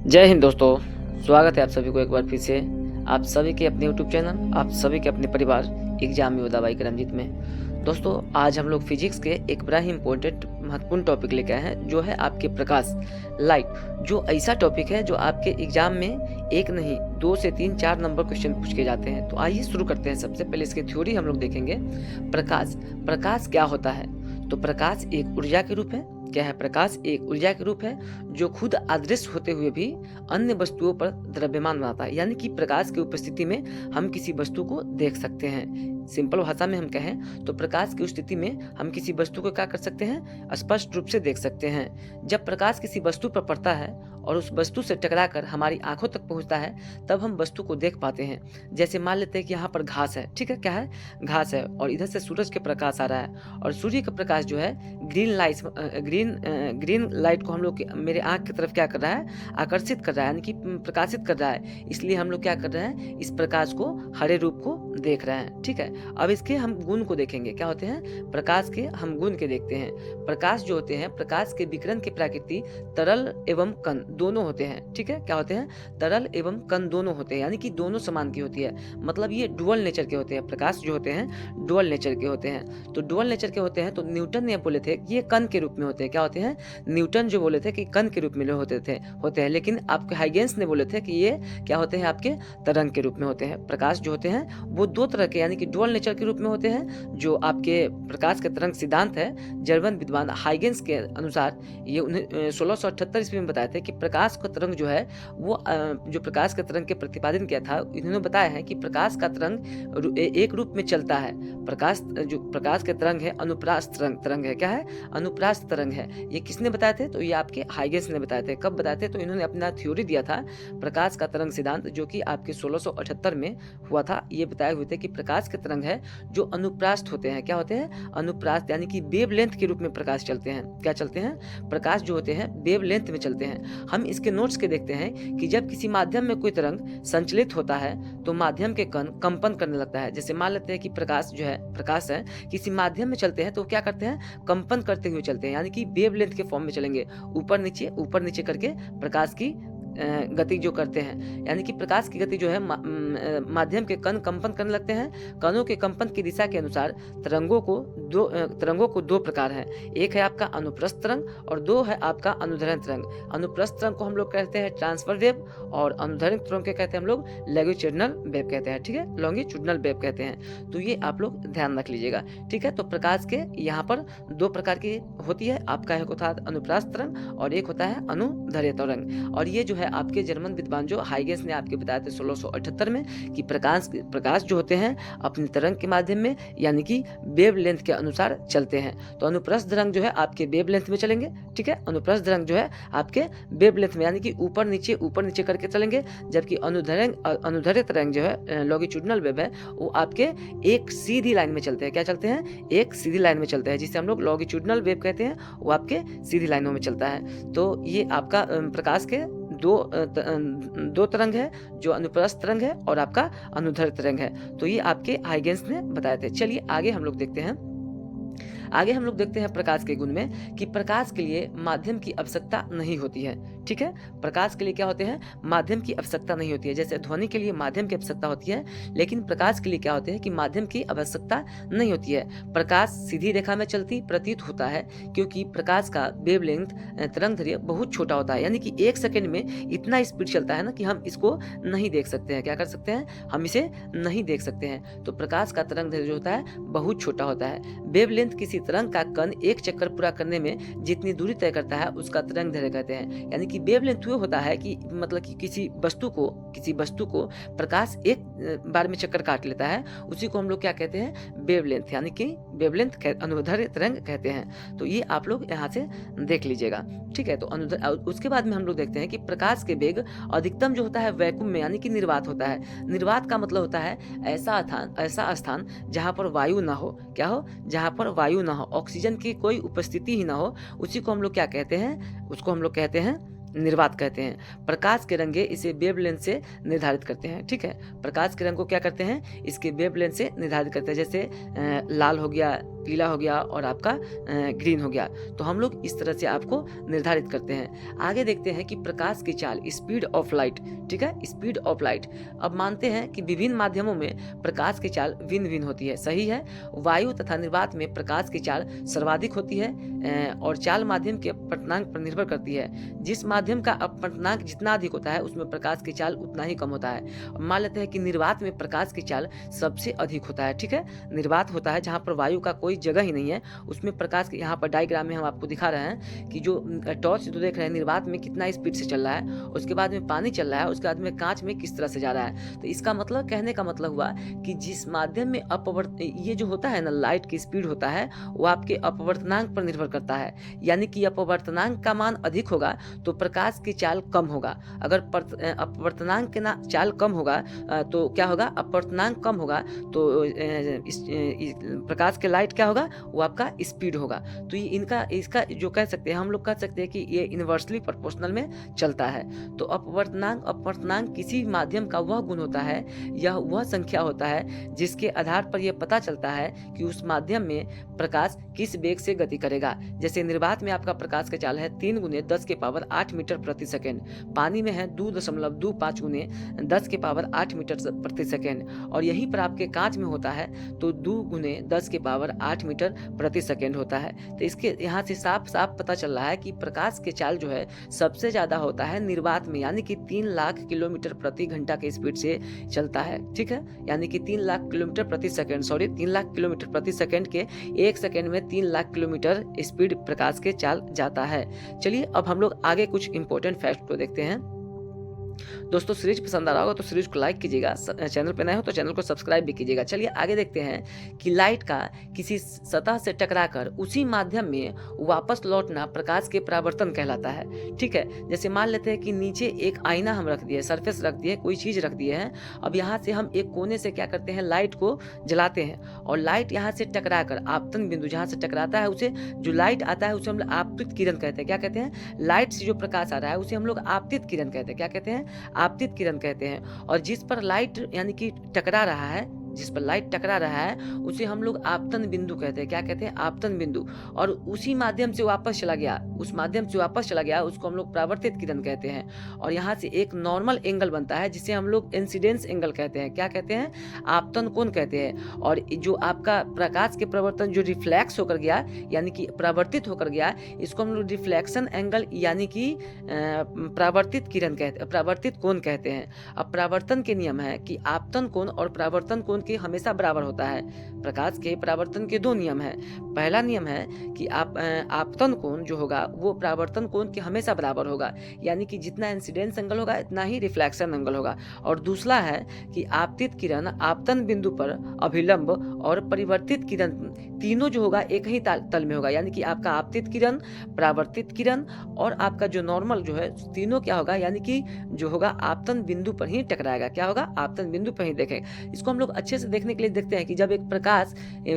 जय हिंद दोस्तों। स्वागत है आप सभी को एक बार फिर से आप सभी के अपने यूट्यूब चैनल, आप सभी के अपने परिवार एग्जाम योद्धा बाई करमजीत में। दोस्तों, आज हम लोग फिजिक्स के एक बड़ा ही इम्पोर्टेंट महत्वपूर्ण टॉपिक लेके आए हैं, जो है आपके प्रकाश, लाइट। जो ऐसा टॉपिक है जो आपके एग्जाम में एक नहीं 2 से 3 4 नंबर क्वेश्चन पूछ के जाते हैं। तो आइए शुरू करते हैं। सबसे पहले इसकी थ्योरी हम लोग देखेंगे। प्रकाश क्या होता है? तो प्रकाश एक ऊर्जा के रूप है। क्या है? प्रकाश एक ऊर्जा के रूप है जो खुद अदृश्य होते हुए भी अन्य वस्तुओं पर द्रव्यमान बनाता है। यानी कि प्रकाश की उपस्थिति में हम किसी वस्तु को देख सकते हैं। सिंपल भाषा में हम कहें तो प्रकाश की स्थिति में हम किसी वस्तु को क्या कर सकते हैं? स्पष्ट रूप से देख सकते हैं। जब प्रकाश किसी वस्तु पर पड़ता है और उस वस्तु से टकराकर हमारी आंखों तक पहुंचता है, तब हम वस्तु को देख पाते हैं। जैसे मान लेते हैं कि यहाँ पर घास है, ठीक है? क्या है? घास है, और इधर से सूरज के प्रकाश आ रहा है, और सूर्य का प्रकाश जो है ग्रीन लाइट को हम लोग मेरे आंख की तरफ क्या कर रहा है? आकर्षित कर रहा है, यानी कि प्रकाशित कर रहा है। इसलिए हम लोग क्या कर रहे हैं? इस प्रकाश को हरे रूप को देख रहे हैं, ठीक है? अब इसके हम गुण को देखेंगे। क्या होते हैं? प्रकाश के हम गुण के देखते हैं। प्रकाश जो होते हैं, प्रकाश के विकिरण की प्रकृति तरल एवं कण दोनों होते हैं, ठीक है? क्या होते हैं? तरल एवं कण दोनों होते हैं, यानी कि दोनों समान की होती है। मतलब ये डुअल नेचर के होते हैं। प्रकाश जो होते हैं डुअल नेचर के होते हैं। तो डुअल नेचर के होते हैं तो न्यूटन ने बोले थे कि ये कण के रूप में होते हैं। क्या होते हैं? न्यूटन जो बोले थे कि कण के रूप में होते हैं, लेकिन आपके हाइगेंस ने बोले थे कि ये क्या होते हैं? आपके तरंग के रूप में होते हैं। प्रकाश जो होते हैं वो दो तरह के, यानी कि डुअल नेचर के रूप में होते हैं। जो आपके प्रकाश के तरंग सिद्धांत है, जर्मन विद्वान हाइगेंस के अनुसार ये 1678 ईस्वी में बताए थे कि प्रकाश का तरंग जो है वो जो प्रकाश के तरंग के प्रतिपादन किया था, इन्होंने बताया है कि प्रकाश का तरंग एक रूप में चलता है। जो प्रकाश के तरंग है अनुप्रास तरंग है। क्या है? अनुप्रास तरंग है। ये किसने बताए थे? तो ये आपके हाइगेंस ने बताए थे। कब बताए थे? तो इन्होंने अपना थ्योरी दिया था प्रकाश का तरंग सिद्धांत, जो कि आपके 1678 में हुआ था। ये बताए हुए थे कि प्रकाश के तरंग है जो अनुप्रास्त होते हैं। क्या होते हैं? अनुप्रास्त, यानी कि वेव लेंथ के रूप में प्रकाश चलते हैं। क्या चलते हैं? प्रकाश जो होते हैं वेव लेंथ में चलते हैं। हम इसके नोट्स के देखते हैं कि जब किसी माध्यम में कोई तरंग संचलित होता है तो माध्यम के कण कंपन करने लगता है। जैसे मान लेते हैं कि प्रकाश है किसी माध्यम में चलते हैं तो क्या करते हैं? कंपन करते हुए चलते हैं, यानी कि वेव लेंथ के फॉर्म में चलेंगे। ऊपर नीचे करके प्रकाश की गति जो करते हैं, यानी कि प्रकाश की गति जो है माध्यम के कण कंपन करने लगते हैं। कणों के कंपन की दिशा के अनुसार तरंगों को दो प्रकार है। एक है आपका अनुप्रस्थ तरंग और दो है आपका अनुदैर्ध्य तरंग। अनुप्रस्थ तरंग को हम लोग कहते हैं ट्रांसफर वेव, और अनुदैर्ध्य तरंग के कहते हैं हम लोग लॉन्गिट्यूडिनल वेव कहते हैं, ठीक है? लॉन्गिट्यूडिनल वेव कहते हैं। तो ये आप लोग ध्यान रख लीजिएगा, ठीक है? तो प्रकाश के यहाँ पर दो प्रकार की होती है। आपका एक होता है अनुप्रस्थ तरंग और एक होता है अनुदैर्ध्य तरंग। और ये जो है आपके जर्मन विद्वान जो हाइगेंस ने आपके बताया थे 1678 में कि प्रकाश जो होते हैं अपने तरंग के माध्यम में, यानी कि वेव लेंथ के अनुसार चलते हैं। तो अनुप्रस्थ तरंग जो है आपके वेव लेंथ में चलेंगे, ठीक है? अनुप्रस्थ तरंग जो है आपके वेव लेंथ में, यानी कि ऊपर नीचे करके चलेंगे। जबकि अनुदैर्ध्य तरंग जो है लॉन्गिट्यूडिनल वेव है, वो आपके एक सीधी लाइन में चलते हैं। क्या चलते हैं? एक सीधी लाइन में चलते हैं, जिसे हम लोग लॉन्गिट्यूडिनल वेव कहते हैं। वो आपके सीधी लाइनों में चलता है। तो ये आपका प्रकाश के दो तरंग है, जो अनुप्रस्थ तरंग है और आपका अनुदैर्ध्य तरंग है। तो ये आपके हाइगेंस ने बताए थे। चलिए आगे हम लोग देखते हैं प्रकाश के गुण में कि प्रकाश के लिए माध्यम की आवश्यकता नहीं होती है, ठीक है? प्रकाश के लिए क्या होते हैं? माध्यम की आवश्यकता नहीं होती है। जैसे ध्वनि के लिए माध्यम की आवश्यकता होती है, लेकिन प्रकाश के लिए क्या होते हैं कि माध्यम की आवश्यकता नहीं होती है। प्रकाश सीधी रेखा में चलती प्रतीत होता है, क्योंकि प्रकाश का वेवलेंथ तरंगदैर्ध्य बहुत छोटा होता है। यानी कि 1 सेकंड में इतना स्पीड चलता है ना कि हम इसको नहीं देख सकते हैं। क्या कर सकते हैं? हम इसे नहीं देख सकते हैं। तो प्रकाश का तरंगदैर्ध्य जो होता है बहुत छोटा होता है। वेवलेंथ किसी तरंग का कण एक चक्कर पूरा करने में जितनी दूरी तय करता है उसका तरंगदैर्ध्य कहते हैं। यानी कि वेवलेंथ वो होता है कि मतलब कि किसी वस्तु को प्रकाश एक बार में चक्कर काट लेता है, उसी को हम लोग क्या कहते हैं? वेवलेंथ, यानी कि वेवलेंथ अनुदैर्ध्य तरंग कहते हैं। तो ये आप लोग यहाँ से देख लीजिएगा, ठीक है? तो उसके बाद में हम लोग देखते हैं कि प्रकाश के वेग अधिकतम जो होता है वैक्यूम में, यानी कि निर्वात होता है। निर्वात का मतलब होता है ऐसा स्थान जहाँ पर वायु ना हो। क्या हो? जहाँ पर वायु ना हो, ऑक्सीजन की कोई उपस्थिति ही ना हो, उसी को हम लोग क्या कहते हैं? उसको हम लोग कहते हैं निर्वात कहते हैं। प्रकाश के रंगे इसे वेवलेंथ से निर्धारित करते हैं। ठीक है, प्रकाश के रंग को क्या करते हैं, इसके वेवलेंथ से निर्धारित करते हैं। जैसे लाल हो गया, पीला हो गया और आपका ग्रीन हो गया, तो हम लोग इस तरह से आपको निर्धारित करते हैं। आगे देखते हैं कि प्रकाश की चाल, स्पीड ऑफ लाइट। ठीक है, स्पीड ऑफ लाइट। अब मानते हैं कि विभिन्न माध्यमों में प्रकाश की चाल भिन्न भिन्न होती है। सही है, वायु तथा निर्वात में प्रकाश की चाल सर्वाधिक होती है और चाल माध्यम के अपवर्तनांक पर निर्भर करती है। जिस माध्यम का अपवर्तनांक जितना अधिक होता है उसमें प्रकाश की चाल उतना ही कम होता है। मान लेते हैं कि निर्वात में प्रकाश की चाल सबसे अधिक होता है। ठीक है, निर्वात होता है जहाँ पर वायु का कोई जगह ही नहीं है, उसमें प्रकाश के, यहाँ पर डायग्राम में हम आपको दिखा रहे हैं कि जो टॉर्च जो देख रहे हैं निर्वात में कितना स्पीड से चल रहा है, उसके बाद में पानी चल रहा है, उसके बाद में कांच में किस तरह से जा रहा है। तो इसका मतलब, कहने का मतलब हुआ कि जिस माध्यम में ये जो होता है ना, लाइट की स्पीड होता है, वो आपके अपवर्तनांक पर निर्भर करता है। यानी कि अपवर्तनांक का मान अधिक होगा तो प्रकाश की चाल कम होगा। अगर अपवर्तनांक के चाल कम होगा तो क्या होगा, अपवर्तनांक कम होगा तो प्रकाश के लाइट क्या होगा, वो आपका स्पीड होगा। तो ये इसका जो कह सकते हैं, हम लोग कह सकते हैं कि ये इनवर्सली प्रोपोर्शनल में चलता है। तो अपवर्तनांक किसी माध्यम का वह गुण होता है, यह वह संख्या होता है जिसके आधार पर यह पता चलता है कि उस माध्यम में प्रकाश किस वेग से गति करेगा। जैसे निर्वात में आपका प्रकाश का चाल है 3 × 10⁸ मीटर प्रति सेकेंड, पानी में है 2.25 × 10⁸ मीटर प्रति सेकेंड, और यहीं पर आपके कांच में होता है तो 2 × 10⁸ मीटर प्रति सेकेंड होता है। तो इसके यहाँ से साफ साफ पता चल रहा है कि प्रकाश के चाल जो है सबसे ज़्यादा होता है निर्वात में, यानी कि 3 लाख किलोमीटर प्रति घंटा के स्पीड से चलता है। ठीक है, यानी कि 3 लाख किलोमीटर प्रति सेकेंड, 3 लाख किलोमीटर प्रति सेकेंड के 1 सेकेंड में 3 लाख किलोमीटर स्पीड प्रकाश के चाल जाता है। चलिए अब हम लोग आगे कुछ इंपॉर्टेंट फैक्ट को देखते हैं। दोस्तों, सीरीज पसंद आ रहा होगा तो सीरीज को लाइक कीजिएगा, चैनल पे नए हो तो चैनल को सब्सक्राइब भी कीजिएगा। चलिए आगे देखते हैं कि लाइट का किसी सतह से टकराकर उसी माध्यम में वापस लौटना प्रकाश के परावर्तन कहलाता है। ठीक है, जैसे मान लेते हैं कि नीचे एक आईना हम रख दिए, सरफेस रख दिए, कोई चीज़ रख दिए हैं। अब यहाँ से हम एक कोने से क्या करते हैं, लाइट को जलाते हैं और लाइट यहाँ से टकराकर आपतन बिंदु जहाँ से टकराता है उसे, जो लाइट आता है उसे हम लोग आपतित किरण कहते हैं। क्या कहते हैं, लाइट से जो प्रकाश आ रहा है उसे हम लोग आपतित किरण कहते हैं। क्या कहते हैं, आपतित किरण कहते हैं। और जिस पर लाइट यानी कि टकरा रहा है, जिस पर लाइट टकरा रहा है उसे हम लोग आपतन बिंदु कहते हैं। क्या कहते हैं, आपतन बिंदु। और उसी माध्यम से वापस चला गया, उस माध्यम से वापस चला गया, उसको हम लोग परावर्तित किरण कहते हैं। और यहाँ से एक नॉर्मल एंगल बनता है जिसे हम लोग इंसिडेंस एंगल कहते हैं। क्या कहते हैं, आपतन कोण कहते हैं। और जो आपका प्रकाश के प्रवर्तन जो रिफ्लेक्स होकर गया, यानी कि परावर्तित होकर गया, इसको हम लोग रिफ्लेक्शन एंगल यानी कि परावर्तित किरण कहते हैं, परावर्तित कोण कहते हैं। अब परावर्तन के नियम है कि आपतन कोण और परावर्तन कोण के हमेशा बराबर होता है। प्रकाश के परावर्तन के 2 नियम है। पहला नियम है कि आपतन कोण जो होगा वो परावर्तन कोण के हमेशा बराबर होगा, यानी कि जितना इंसिडेंस एंगल होगा इतना ही रिफ्लेक्शन एंगल होगा। और दूसरा है कि आपतित किरण आपतन बिंदु पर अभिलंब और परिवर्तित किरण तीनों जो होगा एक ही तल में होगा, यानी कि आपका आपतित किरण, परावर्तित किरण और आपका जो नॉर्मल जो है, तीनों क्या होगा, यानी कि जो होगा आपतन बिंदु पर ही टकराएगा। क्या होगा, आपतन बिंदु पर ही देखें। इसको हम लोग अच्छे से देखने के लिए देखते हैं कि जब एक प्रकाश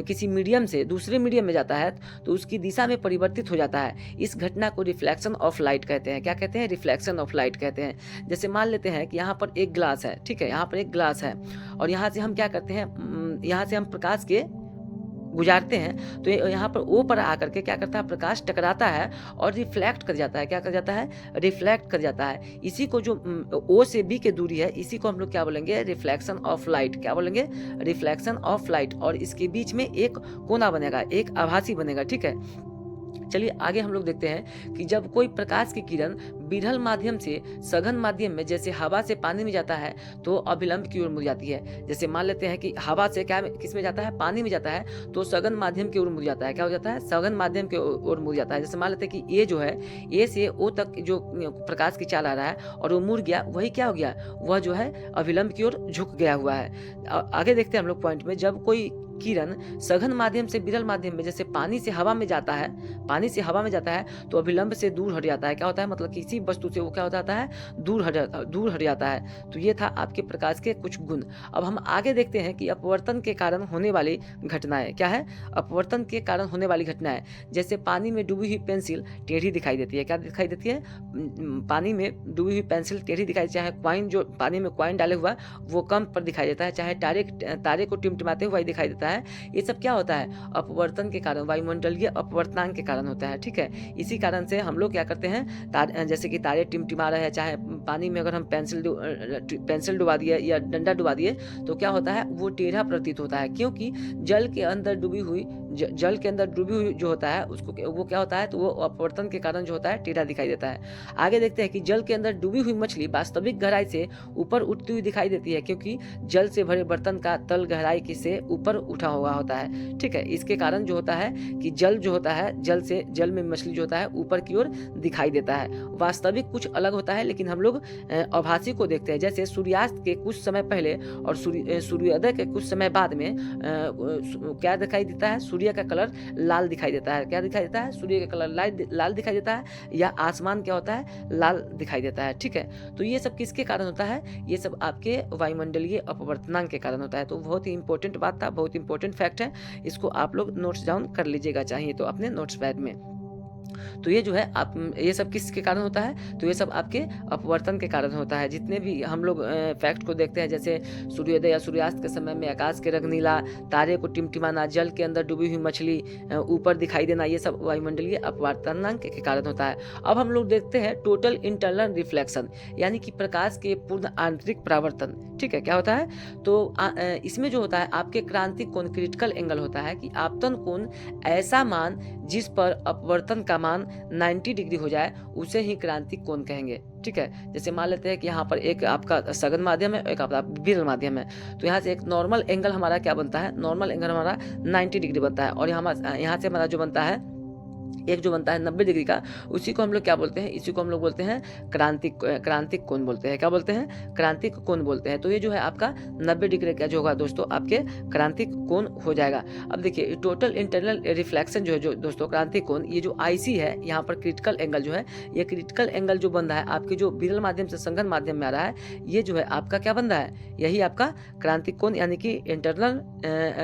किसी मीडियम से दूसरे मीडियम में जाता है तो उसकी दिशा में परिवर्तित हो जाता है। इस घटना को रिफ्लेक्शन ऑफ लाइट कहते हैं। क्या कहते हैं, रिफ्लेक्शन ऑफ लाइट कहते हैं। जैसे मान लेते हैं कि यहाँ पर एक ग्लास है, ठीक है, यहाँ पर एक ग्लास है और यहाँ से हम क्या करते हैं, यहाँ से हम प्रकाश के गुजारते हैं तो यहाँ पर ओ पर आकर के क्या करता है, प्रकाश टकराता है और रिफ्लेक्ट कर जाता है। क्या कर जाता है, रिफ्लेक्ट कर जाता है। इसी को जो ओ से बी की दूरी है, इसी को हम लोग क्या बोलेंगे, रिफ्लेक्शन ऑफ लाइट। क्या बोलेंगे, रिफ्लेक्शन ऑफ लाइट। और इसके बीच में एक कोना बनेगा, एक आभासी बनेगा। ठीक है, चलिए आगे हम लोग देखते हैं कि जब कोई प्रकाश की किरण विरल माध्यम से सघन माध्यम में जैसे हवा से पानी में जाता है तो अभिलंब की ओर मुड़ जाती है। जैसे मान लेते हैं कि हवा से क्या किस में जाता है, पानी में जाता है, तो सघन माध्यम की ओर मुड़ जाता है। क्या हो जाता है, सघन माध्यम की ओर मुड़ जाता है। जैसे मान लेते हैं कि ए जो है, ए से ओ तक जो प्रकाश की चाल आ रहा है और वो मुड़ गया, वही क्या हो गया, वह जो है अभिलंब की ओर झुक गया हुआ है। आगे देखते हैं हम लोग पॉइंट में, जब कोई किरण सघन माध्यम से विरल माध्यम में जैसे पानी से हवा में जाता है, पानी पानी से हवा में जाता है तो अभिलंब से दूर हट जाता है। क्या होता है, मतलब किसी वस्तु से वो क्या हो जाता है, दूर हट जाता है। तो ये था आपके प्रकाश के कुछ गुण। अब हम आगे देखते हैं कि अपवर्तन के कारण होने वाली घटनाएं क्या है। अपवर्तन के कारण होने वाली घटनाएं, जैसे पानी में डूबी हुई पेंसिल टेढ़ी दिखाई देती है। क्या दिखाई देती है, पानी में डूबी हुई पेंसिल टेढ़ी दिखाई, चाहे कॉइन, जो पानी में कॉइन डाले हुआ वो कम पर दिखाई देता है, चाहे तारे को टिमटिमाते हुए दिखाई देता है। ये सब क्या होता है, अपवर्तन के कारण, वायुमंडलीय अपवर्तनांक के कारण होता है। ठीक है, इसी कारण से हम लोग क्या करते हैं, जैसे कि तारे टिमटिमा रहे हैं, चाहे पानी में अगर हम पेंसिल डुबा दिए या डंडा डुबा दिए तो क्या होता है, वो टेढ़ा प्रतीत होता है, क्योंकि जल के अंदर डूबी हुई जो होता है उसको वो क्या होता है, तो वो अपवर्तन के कारण जो होता है टेढ़ा दिखाई देता है। आगे देखते हैं कि जल के अंदर डूबी हुई मछली वास्तविक गहराई से ऊपर उठती हुई दिखाई देती है, क्योंकि जल से भरे बर्तन का तल गहराई से ऊपर उठा हुआ होता है। ठीक है, इसके कारण जो होता है कि जल जो होता है, जल में मछली जो होता है ऊपर की ओर दिखाई देता है। वास्तविक कुछ अलग होता है, लेकिन हम लोग आभासी को देखते हैं। जैसे सूर्यास्त के कुछ समय पहले और सूर्योदय के कुछ समय बाद में क्या दिखाई देता है, सूर्य का कलर लाल दिखाई देता है। क्या दिखाई देता है, सूर्य का कलर लाल दिखाई देता है, या आसमान क्या होता है, लाल दिखाई देता है। ठीक है, तो ये सब किसके कारण होता है, ये सब आपके वायुमंडलीय अपवर्तनांक के कारण होता है। तो बहुत ही इंपॉर्टेंट बात था, बहुत इंपॉर्टेंट फैक्ट है, इसको आप लोग नोट्स डाउन कर लीजिएगा चाहिए तो अपने नोट्स पैड में। तो ये जो है आप, ये सब किसके कारण होता है, तो ये सब आपके अपवर्तन के कारण होता है। जितने भी हम लोग फैक्ट को देखते हैं, जैसे सूर्योदय या सूर्यास्त के समय में आकाश के रंग नीला, तारे को टिमटिमाना, जल के अंदर डूबी हुई मछली ऊपर दिखाई देना, ये सब वायुमंडलीय अपवर्तनांक के कारण होता है। अब हम लोग देखते हैं टोटल इंटरनल रिफ्लेक्शन, यानी कि प्रकाश के पूर्ण आंतरिक परावर्तन। ठीक है, क्या होता है, तो इसमें जो होता है आपके क्रांतिक कोण, क्रिटिकल एंगल होता है कि आपतन कोण ऐसा मान जिस पर अपवर्तन का मान 90 डिग्री हो जाए उसे ही क्रांतिक कोण कहेंगे। ठीक है, जैसे मान लेते हैं कि यहाँ पर एक आपका सघन माध्यम है, एक आपका विरल माध्यम है, तो यहाँ से एक नॉर्मल एंगल हमारा क्या बनता है, नॉर्मल एंगल हमारा 90 डिग्री बनता है, और यहाँ से हमारा जो बनता है एक जो बनता है 90 डिग्री का, उसी को हम लोग क्या बोलते हैं, इसी को हम लोग बोलते हैं क्रांतिक कोण बोलते हैं। क्या बोलते हैं, क्रांतिक कोण बोलते हैं। तो ये जो है आपका 90 डिग्री का जो होगा दोस्तों आपके क्रांतिक कोण हो जाएगा। अब देखिए टोटल इंटरनल रिफ्लेक्शन जो है जो दोस्तों क्रांतिक कोण, ये जो आईसी है, यहाँ पर क्रिटिकल एंगल जो है, ये क्रिटिकल एंगल जो बन रहा है आपके जो विरल माध्यम से संघन माध्यम में आ रहा है, ये जो है आपका क्या बन रहा है, यही आपका क्रांतिक कोण, यानी कि इंटरनल,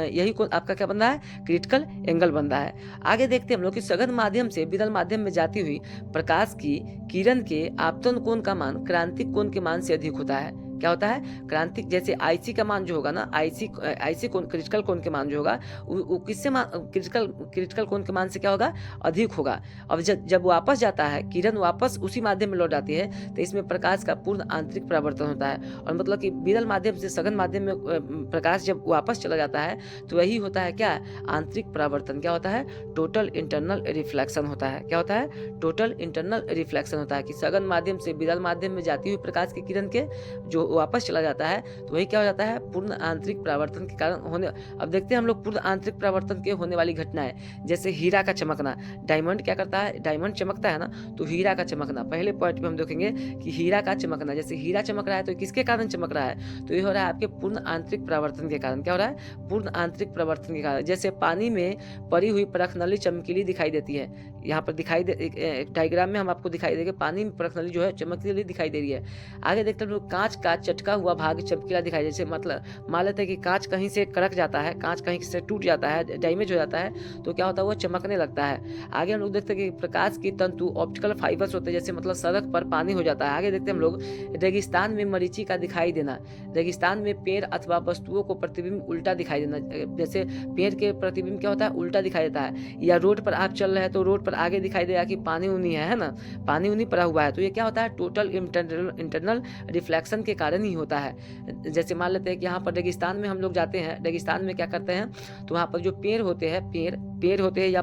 यही कोण आपका क्या बन रहा है, क्रिटिकल एंगल बन रहा है। आगे देखते हैं हम लोग कि सघन माध्यम से विरल माध्यम में जाती हुई प्रकाश की किरण के आपतन कोण का मान क्रांतिक कोण के मान से अधिक होता है। क्या होता है, क्रांतिक, जैसे आईसी का मान जो होगा ना, आईसी कोण, क्रिटिकल कोण के मान जो होगा वो किससे क्रिटिकल कोण के मान से क्या होगा, अधिक होगा। अब जब वापस जाता है, किरण वापस उसी माध्यम में लौट आती है, तो इसमें प्रकाश का पूर्ण आंतरिक परावर्तन होता है। और मतलब कि विरल माध्यम से सघन माध्यम में प्रकाश जब वापस चला जाता है तो वही होता है क्या, आंतरिक परावर्तन। क्या होता है, टोटल इंटरनल रिफ्लेक्शन होता है। क्या होता है, टोटल इंटरनल रिफ्लेक्शन होता है कि सघन माध्यम से विरल माध्यम में जाती हुई प्रकाश की किरण के जो वापस चला जाता है तो वही क्या हो जाता है, पूर्ण आंतरिक परावर्तन के कारण होने। अब देखते हैं हम लोग पूर्ण आंतरिक परावर्तन के होने वाली घटनाएं, जैसे हीरा का चमकना। डायमंड क्या करता है, डायमंड चमकता है ना, तो हीरा का चमकना, पहले पॉइंट में हम देखेंगे कि हीरा का चमकना, जैसे हीरा चमक रहा है तो किसके कारण चमक रहा है, तो ये हो रहा है आपके पूर्ण आंतरिक परावर्तन के कारण। क्या हो रहा है, पूर्ण आंतरिक परावर्तन के कारण। जैसे पानी में पड़ी हुई परखनली चमकीली दिखाई देती है, यहाँ पर दिखाई दे, एक डायग्राम में हम आपको दिखाई देंगे, पानी में परखनली जो है चमकीली दिखाई दे रही है। आगे देखते हैं लोग, कांच का चटका हुआ भाग चमकीला दिखाई, जैसे मतलब मान लेते हैं कि कांच कहीं से कड़क जाता है, कांच कहीं से टूट जाता है, डैमेज हो जाता है, तो क्या होता है, वो चमकने लगता है। आगे हम लोग देखते हैं कि प्रकाश की तंतु ऑप्टिकल फाइबर्स होते हैं, जैसे मतलब सड़क पर पानी हो जाता है। आगे देखते हैं हम लोग, रेगिस्तान में मरीची का दिखाई देना, रेगिस्तान में पेड़ अथवा वस्तुओं को प्रतिबिंब उल्टा दिखाई देना, जैसे पेड़ के प्रतिबिंब क्या होता है, उल्टा दिखाई देता है। या रोड पर आप चल रहे हैं तो रोड पर आगे दिखाई देगा कि पानी उनी है ना, पानी उनी पड़ा हुआ है, तो ये क्या होता है, टोटल इंटरनल रिफ्लेक्शन के कारण ही होता है। जैसे मान लेते हैं कि यहाँ पर रेगिस्तान में हम लोग जाते हैं, रेगिस्तान में क्या करते हैं, तो वहाँ पर जो पेड़ होते हैं, पेड़ होते हैं या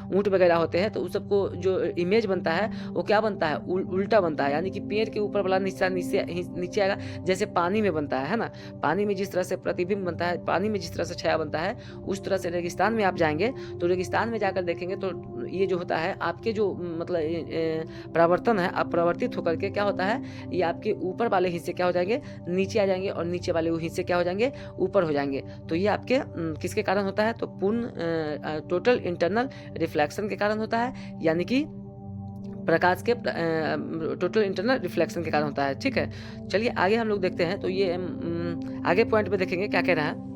ऊँट वगैरह होते हैं, तो उस सबको जो इमेज बनता है वो क्या बनता है, उल्टा बनता है, यानी कि पेड़ के ऊपर वाला हिस्सा नीचे आएगा, जैसे पानी में बनता है ना, पानी में जिस तरह से प्रतिबिंब बनता है, पानी में जिस तरह से छाया बनता है, उस तरह से रेगिस्तान में आप जाएंगे तो रेगिस्तान में जाकर देखेंगे तो ये जो होता है आपके जो मतलब परावर्तन है, अपरावर्तित होकर के क्या होता है, ये आपके ऊपर वाले हिस्से क्या हो जाएंगे, नीचे आ जाएंगे, और नीचे वाले वो हिस्से क्या हो जाएंगे, ऊपर हो जाएंगे। तो ये आपके किसके कारण होता है, तो पूर्ण टोटल इंटरनल रिफ्लेक्शन के कारण होता है, यानी कि प्रकाश के टोटल इंटरनल रिफ्लेक्शन के कारण होता है। ठीक है, चलिए आगे हम लोग देखते हैं। तो ये आगे पॉइंट पे देखेंगे क्या कह रहा है।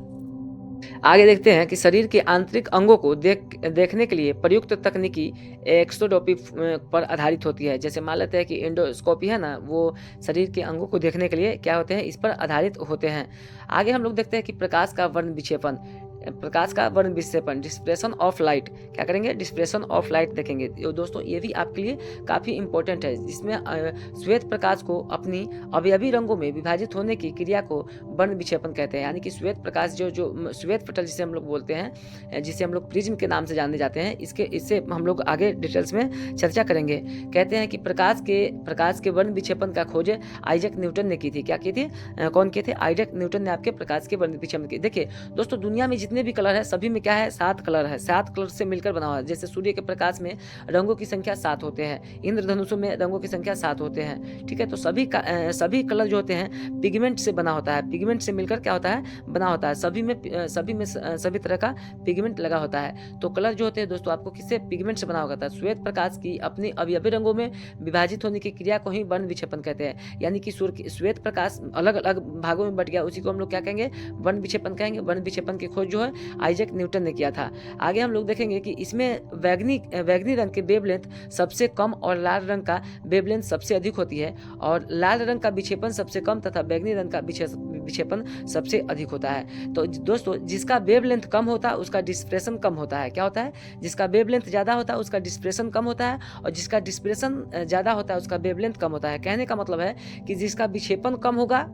आगे देखते हैं कि शरीर के आंतरिक अंगों को देखने के लिए प्रयुक्त तकनीकी एक्सोडोपी पर आधारित होती है। जैसे मान लेते हैं कि एंडोस्कोपी है ना, वो शरीर के अंगों को देखने के लिए क्या होते हैं, इस पर आधारित होते हैं। आगे हम लोग देखते हैं कि प्रकाश का वर्ण विक्षेपन, डिस्प्रेशन ऑफ लाइट। क्या करेंगे, डिस्प्रेशन ऑफ लाइट देखेंगे। दोस्तों ये भी आपके लिए काफ़ी इंपॉर्टेंट है, जिसमें श्वेत प्रकाश को अपनी अवयवी रंगों में विभाजित होने की क्रिया को वर्ण विक्षेपन कहते हैं। यानी कि श्वेत प्रकाश जो श्वेत पटल जिसे हम लोग बोलते हैं, जिसे हम लोग प्रिज्म के नाम से जाने जाते हैं, इससे हम लोग आगे डिटेल्स में चर्चा करेंगे। कहते हैं कि प्रकाश के वर्ण विक्षेपन का खोज आइजैक न्यूटन ने की थी। क्या की थी, कौन किए थे, आइजैक न्यूटन ने आपके प्रकाश के वर्ण विक्षेपन की। देखिए दोस्तों, दुनिया में जितने भी कलर है सभी में क्या है, 7 कलर है, 7 कलर से मिलकर बना हुआ है। जैसे सूर्य के प्रकाश में रंगों की संख्या 7 होते हैं, इंद्रधनुषों में रंगों की संख्या 7 होते हैं। ठीक है, तो सभी कलर जो होते हैं पिगमेंट से बना होता है, पिगमेंट से मिलकर क्या होता है, बना होता है। सभी तरह का पिगमेंट लगा होता है। तो कलर जो होते हैं दोस्तों आपको किससे, पिगमेंट से बना होता है। श्वेत प्रकाश की अपनी अवयवी रंगों में विभाजित होने की क्रिया को ही वर्ण विक्षेपन कहते हैं। यानी कि श्वेत प्रकाश अलग अलग भागों में बट गया, उसी को हम लोग क्या कहेंगे, वर्ण विक्षेपन कहेंगे। वर्ण विक्षेपन की खोज जो है आइजैक न्यूटन ने किया था। आगे हम लोग देखेंगे कि इसमें बैगनी रंग के वेवलेंथ सबसे कम और लाल रंग का वेवलेंथ सबसे अधिक होती है, और लाल रंग का विक्षेपन सबसे कम तथा बैगनी रंग का विक्षेपन सबसे अधिक होता है। तो दोस्तों जिसका वेवलेंथ कम होता है उसका डिस्पर्शन कम होता है। क्या होता है, जिसका वेवलेंथ ज़्यादा होता है उसका डिस्पर्शन कम होता है, और जिसका डिस्पर्शन ज़्यादा होता है उसका वेवलेंथ कम होता है। कहने का मतलब है कि जिसका विक्षेपण कम होगा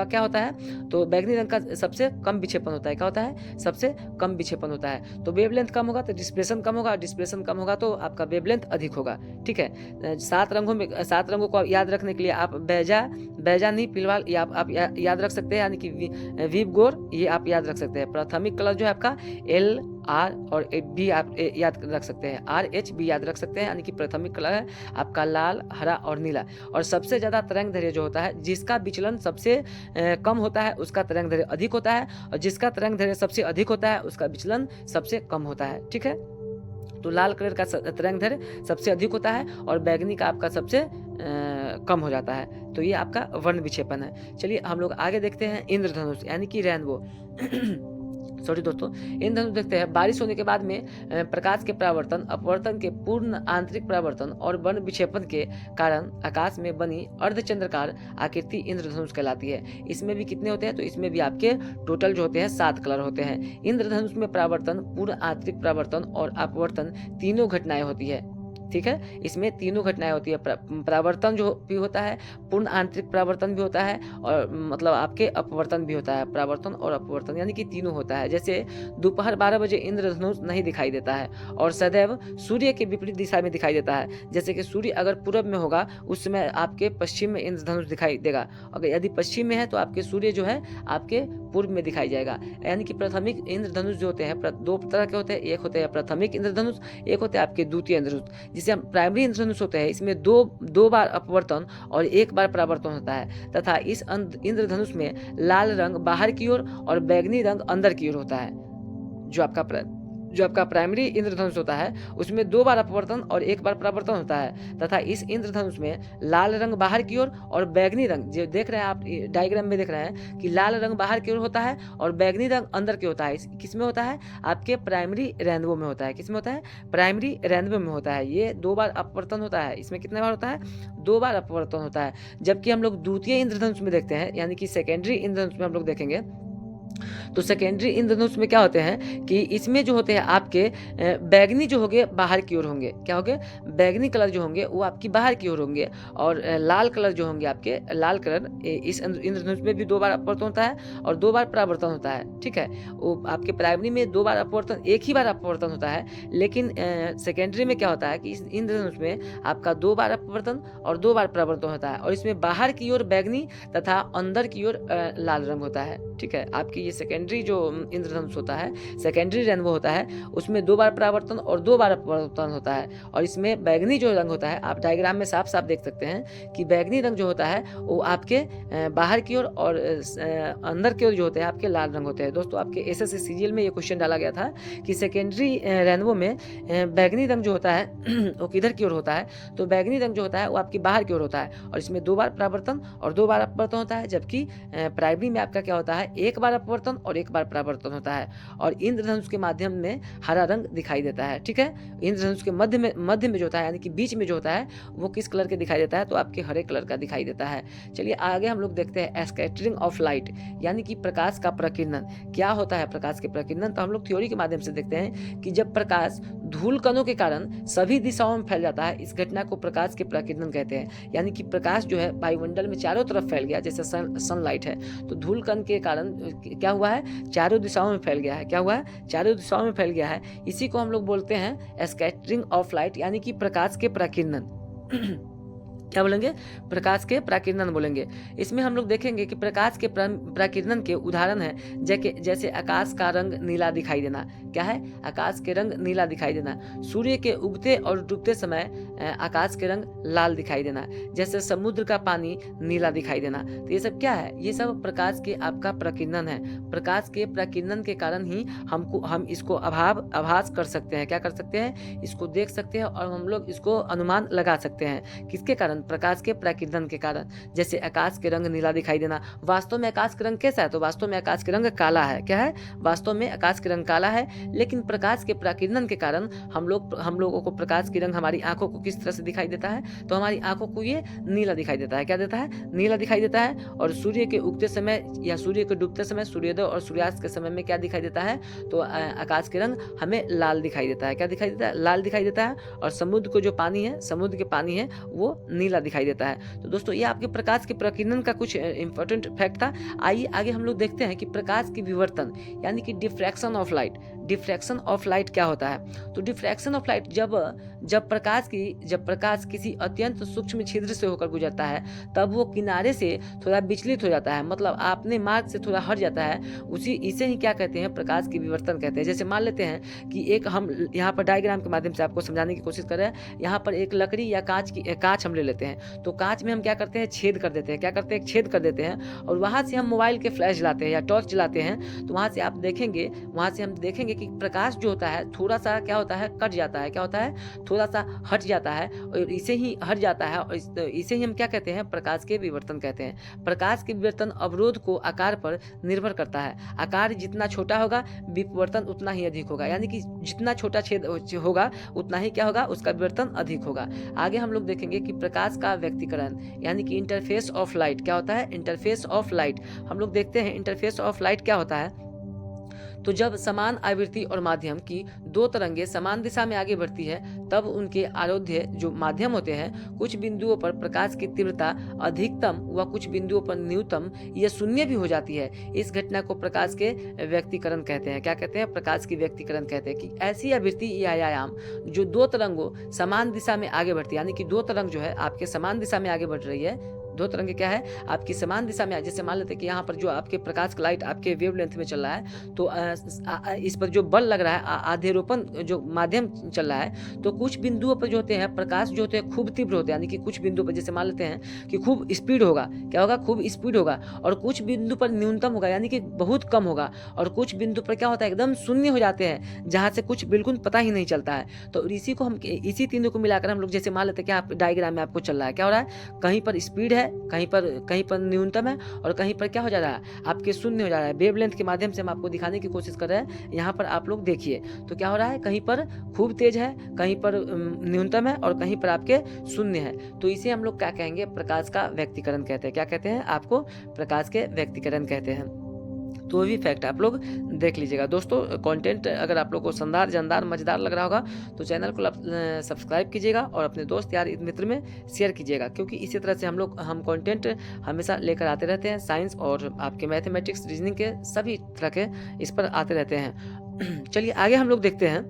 क्या होता है, तो बैगनी रंग का सबसे कम विक्षेपण होता है। क्या होता है, सबसे कम विक्षेपण होता है। तो वेवलेंथ कम होगा तो डिस्पर्शन कम होगा, डिस्पर्शन कम होगा तो आपका वेवलेंथ अधिक होगा। ठीक है, 7 रंगों को याद रखने के लिए आप बैजा नहीं पिलवाल ये आप याद रख सकते हैं, यानी कि वीव गोर ये आप याद रख सकते हैं। प्राथमिक कलर जो है आपका L R और B आप याद रख सकते हैं, RH भी याद रख सकते हैं, यानी कि प्राथमिक कलर है आपका लाल, हरा और नीला। और सबसे ज़्यादा तरंगदैर्घ्य जो होता है, जिसका विचलन सबसे कम होता है उसका तरंगदैर्घ्य अधिक होता है, और जिसका तरंगदैर्घ्य सबसे अधिक होता है उसका विचलन सबसे कम होता है। ठीक है, तो लाल कलर का तरंगदैर्घ्य सबसे अधिक होता है और बैगनी का आपका सबसे कम हो जाता है। तो ये आपका वर्ण विक्षेपण है। चलिए हम लोग आगे देखते हैं इंद्रधनुष यानी कि रेनबो। सॉरी दोस्तों, इंद्रधनुष देखते हैं। बारिश होने के बाद में प्रकाश के परावर्तन, अपवर्तन के पूर्ण आंतरिक परावर्तन और वर्ण विक्षेपण के कारण आकाश में बनी अर्धचंद्राकार आकृति इंद्रधनुष कहलाती है। इसमें भी कितने होते हैं, तो इसमें भी आपके टोटल जो होते हैं 7 कलर होते हैं। इंद्रधनुष में परावर्तन, पूर्ण आंतरिक परावर्तन और अपवर्तन तीनों घटनाएं होती है। ठीक है, इसमें तीनों घटनाएं होती है। परावर्तन जो भी होता है, पूर्ण आंतरिक परावर्तन भी होता है, और मतलब आपके अपवर्तन भी होता है। परावर्तन और अपवर्तन यानी कि तीनों होता है। जैसे दोपहर 12 बजे इंद्रधनुष नहीं दिखाई देता है और सदैव सूर्य के विपरीत दिशा में दिखाई देता है। जैसे कि सूर्य अगर पूरब में होगा उस समय आपके पश्चिम में इंद्रधनुष दिखाई देगा, अगर यदि पश्चिम में है तो आपके सूर्य जो है आपके पूर्व में दिखाई जाएगा। यानी कि प्राथमिक इंद्रधनुष जो होते हैं 2 तरह के होते हैं, एक होते हैं प्राथमिक इंद्रधनुष, एक होते हैं आपके द्वितीय इंद्रधनुष। जिसे हम प्राइमरी इंद्रधनुष होते हैं, इसमें दो बार अपवर्तन और 1 बार परावर्तन होता है, तथा इस इंद्रधनुष में लाल रंग बाहर की ओर और बैगनी रंग अंदर की ओर होता है। जो आपका प्राइमरी इंद्रधनुष होता है उसमें 2 बार अपवर्तन और 1 बार परावर्तन होता है, तथा इस इंद्रधनुष में लाल रंग बाहर की ओर और बैगनी रंग, जो देख रहे हैं आप डायग्राम में देख रहे हैं कि लाल रंग बाहर की ओर होता है और बैगनी रंग अंदर की होता है। किस में होता है, आपके प्राइमरी रेनबो में होता है। किस में होता है, प्राइमरी रेनबो में होता है। ये 2 बार अपवर्तन होता है। इसमें कितने बार होता है, 2 बार अपवर्तन होता है। जबकि हम लोग द्वितीय इंद्रधनुष में देखते हैं, यानी कि सेकेंडरी इंद्रधनुष में हम लोग देखेंगे तो सेकेंडरी इंद्रधनुष में क्या होते हैं कि इसमें जो होते हैं आपके बैगनी जो होंगे बाहर की ओर होंगे। क्या होंगे, बैगनी कलर जो होंगे वो आपकी बाहर की ओर होंगे, और लाल कलर जो होंगे आपके लाल कलर इस इंद्रधनुष में भी 2 बार अपवर्तन होता है और 2 बार परावर्तन होता है। ठीक है, वो आपके प्राइमरी में 2 बार अपवर्तन, 1 ही बार अपवर्तन होता है, लेकिन सेकेंडरी में क्या होता है कि इस इंद्रधनुष में आपका 2 बार अपवर्तन और 2 बार परावर्तन होता है, और इसमें बाहर की ओर बैगनी तथा अंदर की ओर लाल रंग होता है। ठीक है, आपकी ये सेकेंडरी जो इंद्रधनुष होता है, सेकेंडरी रेनबो होता है, उसमें 2 बार परावर्तन और 2 बार अपवर्तन होता है। और इसमें बैंगनी जो रंग होता है, आप डायग्राम में साफ साफ देख सकते हैं कि बैंगनी रंग जो होता है वो आपके बाहर की ओर और अंदर की ओर जो होते हैं आपके लाल रंग होते हैं। दोस्तों आपके एसएससी सीजीएल में ये क्वेश्चन डाला गया था कि सेकेंडरी रेनबो में बैंगनी रंग जो होता है वो किधर की ओर होता है, तो बैंगनी रंग जो होता है वो आपकी बाहर की ओर होता है और इसमें 2 बार परावर्तन और 2 बार अपवर्तन होता है, जबकि प्राइमरी में आपका क्या होता है, 1 बार अपवर्तन और 1 बार परावर्तन होता है। और इंद्रधनुष के माध्यम में हरा रंग दिखाई देता है। ठीक है, इंद्रधनुष के मध्य में जो होता है, यानी कि बीच में जो होता है वो किस कलर के दिखाई देता है, तो आपके हरे कलर का दिखाई देता है। चलिए आगे हम लोग देखते हैं स्कैटरिंग ऑफ लाइट, यानी कि प्रकाश का प्रकीर्णन। क्या होता है प्रकाश के प्रकीर्णन, तो हम लोग थ्योरी के माध्यम से देखते हैं कि जब प्रकाश धूल कणों के कारण सभी दिशाओं में फैल जाता है, इस घटना को प्रकाश के प्रकीर्णन कहते हैं। यानी कि प्रकाश जो है वायुमंडल में चारों तरफ फैल गया, जैसे सनलाइट है, तो धूल कण के कारण क्या हुआ है, चारों दिशाओं में फैल गया है। क्या हुआ है, चारों दिशाओं में फैल गया है। इसी को हम लोग बोलते हैं स्कैटरिंग ऑफ लाइट, यानी कि प्रकाश के प्रकीर्णन। क्या बोलेंगे, प्रकाश के प्रकीर्णन बोलेंगे। इसमें हम लोग देखेंगे कि प्रकाश के प्रकीर्णन के उदाहरण है जैसे आकाश का रंग नीला दिखाई देना। क्या है, आकाश के रंग नीला दिखाई देना। सूर्य के उगते और डूबते समय आकाश के रंग लाल दिखाई देना, जैसे समुद्र का पानी नीला दिखाई देना। तो ये सब क्या है, ये सब प्रकाश के आपका प्रकीर्णन है। प्रकाश के प्रकीर्णन के कारण ही हम इसको आभास कर सकते हैं। क्या कर सकते हैं, इसको देख सकते हैं और हम लोग इसको अनुमान लगा सकते हैं। किसके कारण, प्रकाश के प्रकीर्णन के कारण। जैसे आकाश के रंग नीला दिखाई देना, वास्तव में आकाश के रंग कैसा है, तो वास्तव में आकाश के रंग काला है। क्या है, वास्तव में आकाश के रंग काला है, लेकिन प्रकाश के प्रकीर्णन के कारण हम लोगों को प्रकाश की रंग हमारी आंखों को किस तरह से दिखाई देता है, तो हमारी आंखों को ये नीला दिखाई देता है। क्या देता है, नीला दिखाई देता है। और सूर्य के उगते समय या सूर्य के डूबते समय, सूर्योदय और सूर्यास्त के समय में क्या दिखाई देता है, तो आकाश के रंग हमें लाल दिखाई देता है। क्या दिखाई देता है, लाल दिखाई देता है। और समुद्र को जो पानी है, समुद्र के पानी है, वो नीला दिखाई देता है। तो दोस्तों ये आपके प्रकाश के प्रकीर्णन का कुछ इंपॉर्टेंट फैक्ट था। आइए आगे हम लोग देखते हैं कि प्रकाश की विवर्तन, यानी कि diffraction of light. Diffraction of light क्या होता है, तो डिफ्रैक्शन ऑफ लाइट जब प्रकाश किसी अत्यंत सूक्ष्म छिद्र से होकर गुजरता है, तब वो किनारे से थोड़ा विचलित हो जाता है, मतलब आपने मार्ग से थोड़ा हट जाता है, इसे ही क्या कहते हैं, प्रकाश की विवर्तन कहते हैं। जैसे मान लेते हैं कि एक, हम यहाँ पर डायग्राम के माध्यम से आपको समझाने की कोशिश कर रहे हैं। यहाँ पर एक लकड़ी या कांच हम ले लेते हैं, तो कांच में हम क्या करते हैं, छेद कर देते हैं। क्या करते हैं, छेद कर देते हैं, और वहाँ से हम मोबाइल के फ्लैश जलाते हैं या टॉर्च जलाते हैं, तो वहाँ से हम देखेंगे कि प्रकाश जो होता है थोड़ा सा क्या होता है, कट जाता है। क्या होता है, थोड़ा सा हट जाता है, और इसे ही हट जाता है, और इसे ही हम क्या कहते हैं, प्रकाश के विवर्तन कहते हैं। प्रकाश के विवर्तन अवरोध को आकार पर निर्भर करता है। आकार जितना छोटा होगा, विवर्तन उतना ही अधिक होगा, यानी कि जितना छोटा छेद होगा उतना ही क्या होगा, उसका विवर्तन अधिक होगा। आगे हम लोग देखेंगे कि प्रकाश का व्यक्तिकरण, यानी कि इंटरफेस ऑफ लाइट। क्या होता है, इंटरफेस ऑफ लाइट। हम लोग देखते हैं इंटरफेस ऑफ लाइट क्या होता है। तो जब समान आवृत्ति और माध्यम की दो तरंगें समान दिशा में आगे बढ़ती है, तब उनके आरोध्य जो माध्यम होते हैं, कुछ बिंदुओं पर प्रकाश की तीव्रता अधिकतम व कुछ बिंदुओं पर न्यूनतम या शून्य भी हो जाती है। इस घटना को प्रकाश के व्यक्तिकरण कहते हैं। क्या कहते हैं, प्रकाश की व्यक्तिकरण कहते हैं। कि ऐसी आवृत्ति या आयाम जो दो तरंगों समान दिशा में आगे बढ़ती है, यानी कि दो तरंग जो है आपके समान दिशा में आगे बढ़ रही है, दो तरंगे क्या है, आपकी समान दिशा में। जैसे मान लेते हैं कि यहाँ पर जो आपके प्रकाश का लाइट आपके वेवलेंथ में चल रहा है, तो इस पर जो बल लग रहा है, आधेरोपण जो माध्यम चल रहा है, तो कुछ बिंदुओं पर जो होते हैं प्रकाश जो होते हैं खूब तीव्र होते हैं, यानी कि कुछ बिंदुओं पर जैसे मान लेते हैं कि खूब स्पीड होगा। क्या होगा, खूब स्पीड होगा। और कुछ बिंदु पर न्यूनतम होगा, यानी कि बहुत कम होगा। और कुछ बिंदु पर क्या होता है, एकदम शून्य हो जाते हैं, जहाँ से कुछ बिल्कुल पता ही नहीं चलता है। तो इसी तीनों को मिलाकर हम लोग जैसे मान लेते हैं कि आप डायग्राम में आपको चल रहा है, क्या हो रहा है, कहीं पर स्पीड है, कहीं पर न्यूनतम है, और कहीं पर क्या हो जा रहा है, आपके शून्य हो जा रहा है। वेवलेंथ के माध्यम से हम आपको दिखाने की कोशिश कर रहे हैं। यहाँ पर आप लोग देखिए, तो क्या हो रहा है, कहीं पर खूब तेज है, कहीं पर न्यूनतम है, और कहीं पर आपके शून्य है। तो इसे हम लोग क्या कहेंगे, प्रकाश का व्यक्तिकरण कहते हैं। क्या कहते हैं, आपको प्रकाश के व्यक्तिकरण कहते हैं। तो भी फैक्ट आप लोग देख लीजिएगा। दोस्तों कंटेंट अगर आप लोग को शानदार, जानदार, मजेदार लग रहा होगा, तो चैनल को सब्सक्राइब कीजिएगा और अपने दोस्त यार मित्र में शेयर कीजिएगा, क्योंकि इसी तरह से हम कंटेंट हमेशा लेकर आते रहते हैं। साइंस और आपके मैथमेटिक्स, रीजनिंग के सभी तरह के इस पर आते रहते हैं। चलिए आगे हम लोग देखते हैं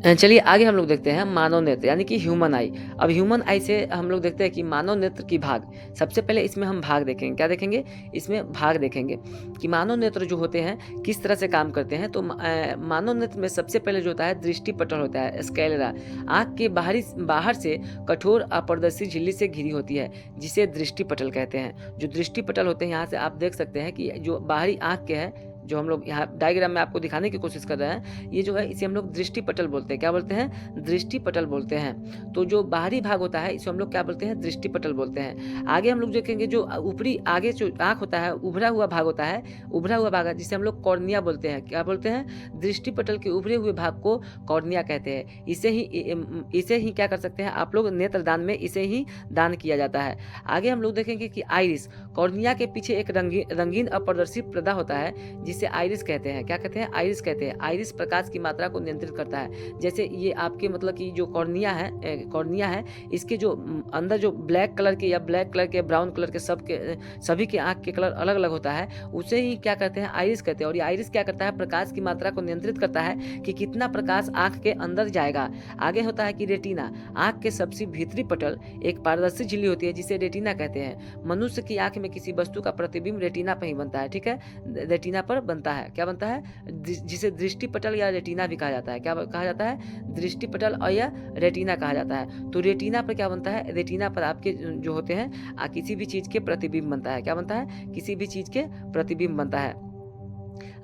चलिए आगे हम लोग देखते हैं मानव नेत्र यानी कि ह्यूमन आई। अब ह्यूमन आई से हम लोग देखते हैं कि मानव नेत्र की भाग। सबसे पहले इसमें हम भाग देखेंगे, क्या देखेंगे, इसमें भाग देखेंगे कि मानव नेत्र जो होते हैं किस तरह से काम करते हैं। तो मानव नेत्र में सबसे पहले जो होता है दृष्टिपटल होता है, स्क्लेरा। आँख के बाहर से कठोर अपारदर्शी झिल्ली से घिरी होती है, जिसे दृष्टिपटल कहते हैं। जो दृष्टिपटल होते हैं, यहाँ से आप देख सकते हैं कि जो बाहरी आँख के है, जो हम लोग यहाँ डायग्राम में आपको दिखाने की कोशिश कर रहे हैं, ये जो है इसे हम लोग दृष्टिपटल बोलते हैं। क्या बोलते हैं, दृष्टिपटल बोलते हैं। तो जो बाहरी भाग होता है इसे हम लोग क्या बोलते हैं, दृष्टिपटल बोलते हैं। आगे हम लोग देखेंगे जो ऊपरी आगे जो आँख होता है, उभरा हुआ भाग होता है, उभरा हुआ भाग है जिसे हम लोग कॉर्निया बोलते हैं। क्या बोलते हैं, दृष्टिपटल के उभरे हुए भाग को कॉर्निया कहते हैं। इसे ही क्या कर सकते हैं आप लोग, नेत्रदान में इसे ही दान किया जाता है। आगे हम लोग देखेंगे कि आइरिस, कॉर्निया के पीछे एक रंगीन अपारदर्शी पर्दा होता है जिसे आइरिस कहते हैं। क्या कहते हैं, आइरिस कहते हैं। आइरिस प्रकाश की मात्रा को नियंत्रित करता है। जैसे ये आपके मतलब कि जो कॉर्निया है, इसके जो अंदर जो ब्लैक कलर के या ब्लैक कलर के ब्राउन कलर के सभी के आँख के कलर अलग अलग होता है, उसे ही क्या कहते हैं, आइरिस कहते हैं। और ये आइरिस क्या करता है, प्रकाश की मात्रा को नियंत्रित करता है कि कितना प्रकाश आँख के अंदर जाएगा। आगे होता है कि रेटिना, आँख के सबसे भीतरी पटल एक पारदर्शी झिल्ली होती है जिसे रेटिना कहते हैं। मनुष्य की आँख में किसी वस्तु का प्रतिबिंब रेटिना पर ही बनता है। ठीक है, रेटिना पर बनता है। क्या बनता है, जिसे दृष्टिपटल या रेटिना भी कहा जाता है। क्या कहा जाता है, दृष्टिपटल और या रेटिना कहा जाता है। तो रेटिना पर क्या बनता है, रेटिना पर आपके जो होते हैं किसी भी चीज के प्रतिबिंब बनता है। क्या बनता है, किसी भी चीज के प्रतिबिंब बनता है।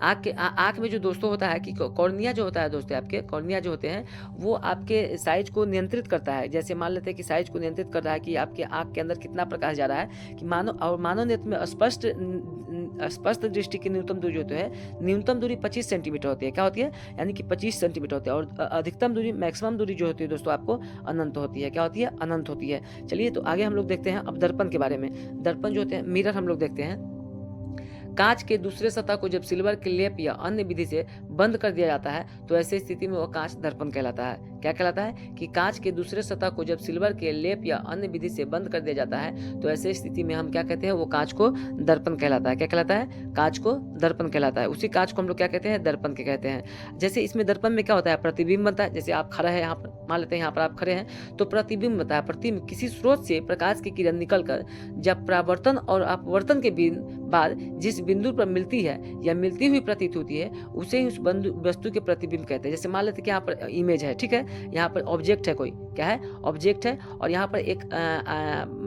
आँख में जो दोस्तों होता है कि कॉर्निया जो होता है दोस्तों, आपके कॉर्निया जो होते हैं वो आपके साइज को नियंत्रित करता है। जैसे मान लेते हैं कि साइज को नियंत्रित कर रहा है कि आपके आँख के अंदर कितना प्रकाश जा रहा है, कि मानव नेत्र में स्पष्ट दृष्टि की न्यूनतम दूरी होती है, न्यूनतम दूरी 25 सेंटीमीटर होती है। क्या होती है, यानी कि 25 सेंटीमीटर होती है। और अधिकतम दूरी, मैक्सिमम दूरी जो होती है दोस्तों आपको अनंत होती है। क्या होती है, अनंत होती है। चलिए तो आगे हम लोग देखते हैं अब दर्पण के बारे में। दर्पण जो होते हैं, मिरर हम लोग देखते हैं। कांच के दूसरे सतह को जब सिल्वर के लेप या अन्य विधि से बंद कर दिया जाता है तो ऐसी स्थिति में वह कांच दर्पण कहलाता है। क्या कहलाता है, कि कांच के दूसरे सतह को जब सिल्वर के लेप या अन्य विधि से बंद कर दिया जाता है तो ऐसे स्थिति में हम क्या कहते हैं, वो कांच को दर्पण कहलाता है। क्या कहलाता है, कांच को दर्पण कहलाता है। उसी कांच को हम लोग क्या कहते हैं, दर्पण के कहते हैं। जैसे इसमें दर्पण में क्या होता है, प्रतिबिंब बनता है। जैसे आप खड़ा है यहाँ पर, मान लेते हैं यहाँ पर आप खड़े हैं तो प्रतिबिंब बनता है। प्रतिबिंब किसी स्रोत से प्रकाश की किरण निकलकर जब परावर्तन और अपवर्तन के बाद जिस बिंदु पर मिलती है या मिलती हुई प्रतीत होती है उसे ही उस वस्तु के प्रतिबिंब कहते हैं। जैसे मान लेते हैं कि यहाँ पर इमेज है, ठीक है, यहाँ पर ऑब्जेक्ट है, कोई क्या है, ऑब्जेक्ट है, और यहाँ पर एक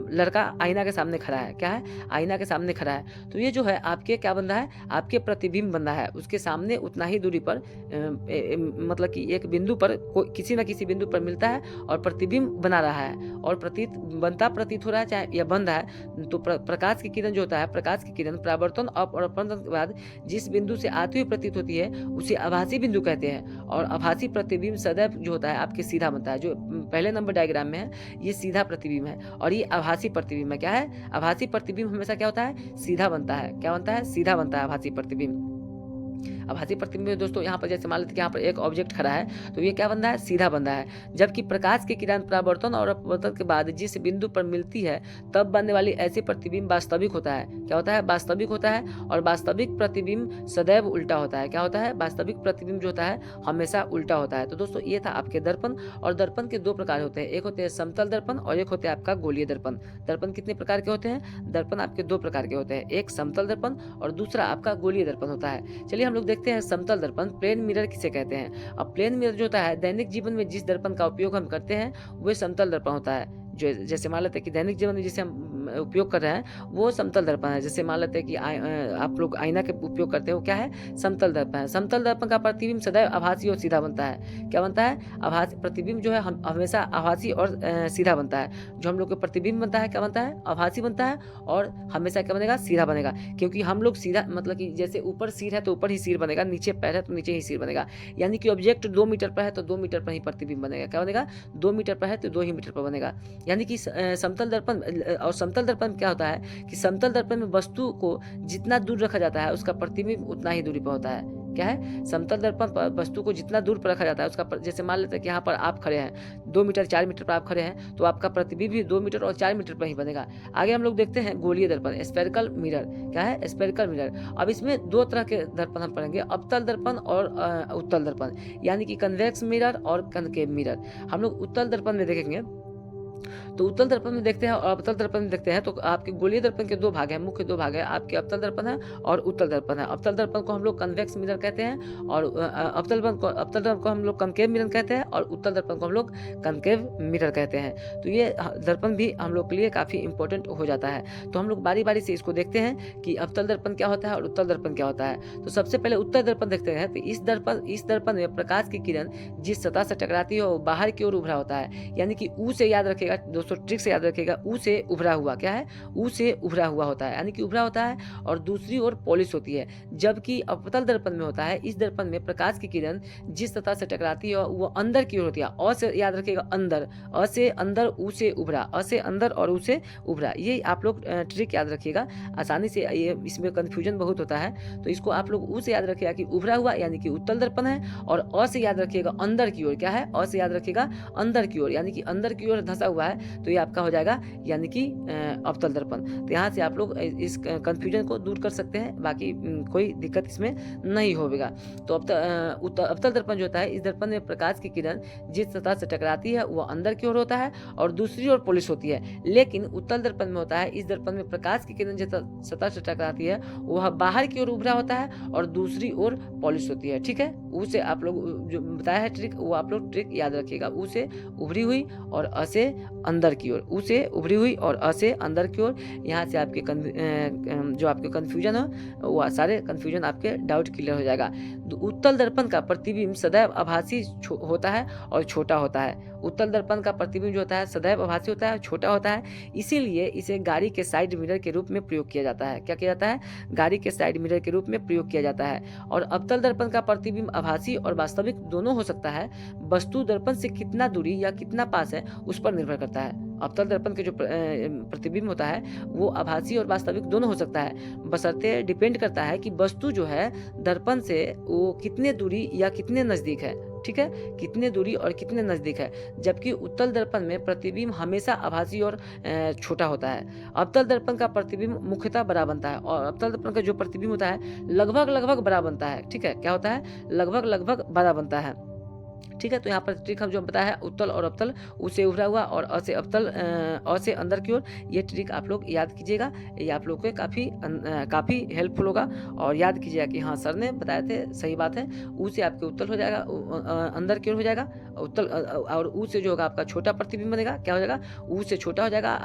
लड़का आईना के सामने खड़ा है। क्या है, आईना के सामने खड़ा है। तो ये जो है आपके क्या बन रहा है, आपके प्रतिबिंब बन रहा है। उसके सामने उतना ही दूरी पर मतलब कि एक बिंदु पर किसी न किसी बिंदु पर मिलता है और प्रतिबिंब बना रहा है और प्रतीत हो रहा है चाहे या बन रहा है। तो प्रकाश की किरण जो होता है, प्रकाश की किरण परावर्तन और अपवर्तन के बाद जिस बिंदु से आती हुई प्रतीत होती है उसे आभासी बिंदु कहते हैं। और आभासी प्रतिबिंब सदैव जो होता है आपके सीधा बनता है। जो पहले नंबर डायग्राम में है ये सीधा प्रतिबिंब है और ये आभासी प्रतिबिंब है। क्या है, आभासी प्रतिबिंब हमेशा क्या होता है, सीधा बनता है। क्या बनता है, सीधा बनता है आभासी प्रतिबिंब। आभासी प्रतिबिंब में दोस्तों यहाँ पर जैसे मान लेते हैं कि यहाँ पर एक ऑब्जेक्ट खड़ा है तो ये क्या बन रहा है, सीधा बन रहा है। जबकि प्रकाश की किरण परावर्तन और अपवर्तन के बाद जिस बिंदु पर मिलती है तब बनने वाली ऐसी प्रतिबिंब वास्तविक होता है। क्या होता है, वास्तविक होता है। और वास्तविक प्रतिबिंब सदैव उल्टा होता है। क्या होता है, वास्तविक प्रतिबिंब जो होता है हमेशा उल्टा होता है। तो दोस्तों ये था आपके दर्पण। और दर्पण के दो प्रकार होते हैं, एक होते हैं समतल दर्पण और एक होते हैं आपका गोलीय दर्पण। दर्पण कितने प्रकार के होते हैं, दर्पण आपके दो प्रकार के होते हैं, एक समतल दर्पण और दूसरा आपका गोलीय दर्पण होता है। चलिए हम लोग देखते हैं समतल दर्पण, प्लेन मिरर किसे कहते हैं। अब प्लेन मिरर जो होता है दैनिक जीवन में जिस दर्पण का उपयोग हम करते हैं वह समतल दर्पण होता है। जो जैसे मान लेते हैं कि दैनिक जीवन में जिसे हम उपयोग कर रहे हैं वो समतल दर्पण है। जैसे मान लेते हैं कि आप लोग आईना के उपयोग करते हैं वो क्या है, समतल दर्पण है। समतल दर्पण का प्रतिबिंब सदैव आभासी और सीधा बनता है। क्या बनता है, आभासी प्रतिबिंब जो है हमेशा आभासी और सीधा बनता है। जो हम लोग का प्रतिबिंब बनता है क्या बनता है, आभासी बनता है और हमेशा क्या बनेगा, सीधा बनेगा। क्योंकि हम लोग सीधा मतलब कि जैसे ऊपर सिर है तो ऊपर ही सिर बनेगा, नीचे पैर है तो नीचे ही सिर बनेगा। यानी कि ऑब्जेक्ट 2 मीटर पर है तो 2 मीटर पर ही प्रतिबिंब बनेगा। क्या बनेगा, 2 मीटर पर है तो 2 ही मीटर पर बनेगा। यानी कि समतल दर्पण और समतल दर्पण क्या होता है कि समतल दर्पण में वस्तु को जितना दूर रखा जाता है उसका प्रतिबिंब उतना ही दूरी पर होता है। क्या है, समतल दर्पण वस्तु को जितना दूर पर रखा जाता है उसका जैसे मान लेते हैं कि यहाँ पर आप खड़े हैं 2 मीटर 4 मीटर पर आप खड़े हैं, तो आपका प्रतिबिंब भी 2 मीटर और 4 मीटर पर ही बनेगा। आगे हम लोग देखते हैं गोलीय दर्पण, स्फेरिकल मिरर। क्या है, स्फेरिकल मिरर। अब इसमें 2 तरह के दर्पण हम पढ़ेंगे, अवतल दर्पण और उत्तल दर्पण, यानी कि कन्वेक्स मिरर और कनकेव मिरर। हम लोग उत्तल दर्पण में देखेंगे, तो उत्तल दर्पण में देखते हैं और अवतल दर्पण में देखते हैं, तो आपके गोलीय दर्पण के 2 भाग हैं, मुख्य 2 भाग है, आपके अवतल दर्पण है और उत्तल दर्पण है। अवतल दर्पण को हम लोग कन्वेक्स मिरर कहते हैं और अवतल दर्पण को हम लोग कनकेव मिरर कहते हैं और उत्तल दर्पण को हम लोग कनकेव मिरर कहते हैं। तो ये दर्पण भी हम लोग के लिए काफ़ी इंपॉर्टेंट हो जाता है। तो हम लोग बारी बारी से इसको देखते हैं कि अवतल दर्पण क्या होता है और उत्तल दर्पण क्या होता है। तो सबसे पहले उत्तल दर्पण देखते हैं। तो इस दर्पण में प्रकाश की किरण जिस सतह से टकराती है वो बाहर की ओर उभरा होता है, यानी कि ऊ से याद रखेगा दोस्तों, ट्रिक से याद रखेगा, ऊ से उभरा हुआ। क्या है, ऊ से उभरा हुआ होता है, यानी कि उभरा होता है और दूसरी ओर पॉलिश होती है। जबकि अवतल दर्पण में होता है, इस दर्पण में प्रकाश की किरण जिस सतह से टकराती है वो अंदर की ओर होती है। अ से याद रखेगा अंदर, अ से अंदर, ऊ से उभरा, अ से अंदर और ऊ से उभरा। ये आप लोग ट्रिक याद रखिएगा, आसानी से ये इसमें कंफ्यूजन बहुत होता है। तो इसको आप लोग ऊ से याद रखिएगा कि उभरा हुआ, यानी कि उत्तल दर्पण है, और अ से याद रखिएगा अंदर की ओर। क्या है, अ से याद रखिएगा अंदर की ओर, यानी कि अंदर की ओर धंसा हुआ है, तो ये आपका हो जाएगा यानी कि अवतल दर्पण। तो यहाँ से आप लोग इस कंफ्यूजन को दूर कर सकते हैं, बाकी कोई दिक्कत इसमें नहीं होगा। तो अवतल दर्पण जो होता है, इस दर्पण में प्रकाश की किरण जिस सतह से टकराती है वो अंदर की ओर होता है और दूसरी ओर पॉलिश होती है। लेकिन उत्तल दर्पण में होता है, इस दर्पण में प्रकाश की किरण जिस सतह से टकराती है वह बाहर की ओर उभरा होता है और दूसरी ओर पॉलिश होती है। ठीक है, ऊ से आप लोग जो बताया है ट्रिक, वो आप लोग ट्रिक याद रखिएगा। ऊ से उभरी हुई और अ से अंदर की ओर, ऊ से उभरी हुई और अ से अंदर की ओर। यहाँ से आपके जो आपके कन्फ्यूजन हो वो सारे कन्फ्यूजन आपके डाउट क्लियर हो जाएगा। उत्तल दर्पण का प्रतिबिंब सदैव आभासी होता है और छोटा होता है। उत्तल दर्पण का प्रतिबिंब जो होता है सदैव आभासी होता है, छोटा होता है, इसीलिए इसे गाड़ी के साइड मिरर के रूप में प्रयोग किया जाता है। क्या किया जाता है, गाड़ी के साइड मिरर के रूप में प्रयोग किया जाता है। और अवतल दर्पण का प्रतिबिंब आभासी और वास्तविक दोनों हो सकता है, वस्तु दर्पण से कितना दूरी या कितना पास है उस पर निर्भर करता है। अवतल दर्पण के जो प्रतिबिंब होता है वो आभासी और वास्तविक दोनों हो सकता है, बशर्ते डिपेंड करता है कि वस्तु जो है दर्पण से वो कितने दूरी या कितने नजदीक है। ठीक है, कितने दूरी और कितने नजदीक है। जबकि उत्तल दर्पण में प्रतिबिंब हमेशा आभासी और छोटा होता है। अवतल दर्पण का प्रतिबिंब मुख्यतः बड़ा बनता है और अवतल दर्पण का जो प्रतिबिंब होता है लगभग बड़ा बनता है। ठीक है, क्या होता है, लगभग बड़ा बनता है। ठीक है, तो यहाँ पर ट्रिक हम जो बताया है उत्तल और अवतल, ऊ से उभरा हुआ और अ से अवतल, अ से अंदर की ओर, ये ट्रिक आप लोग याद कीजिएगा। ये आप लोग को काफ़ी हेल्पफुल होगा। और याद कीजिएगा कि हाँ सर ने बताए थे, सही बात है, ऊ से आपके उत्तल हो जाएगा, अंदर की ओर हो जाएगा उत्तल, और ऊ से जो होगा आपका छोटा प्रतिबिंब बनेगा। क्या हो जाएगा, ऊ से छोटा हो जाएगा,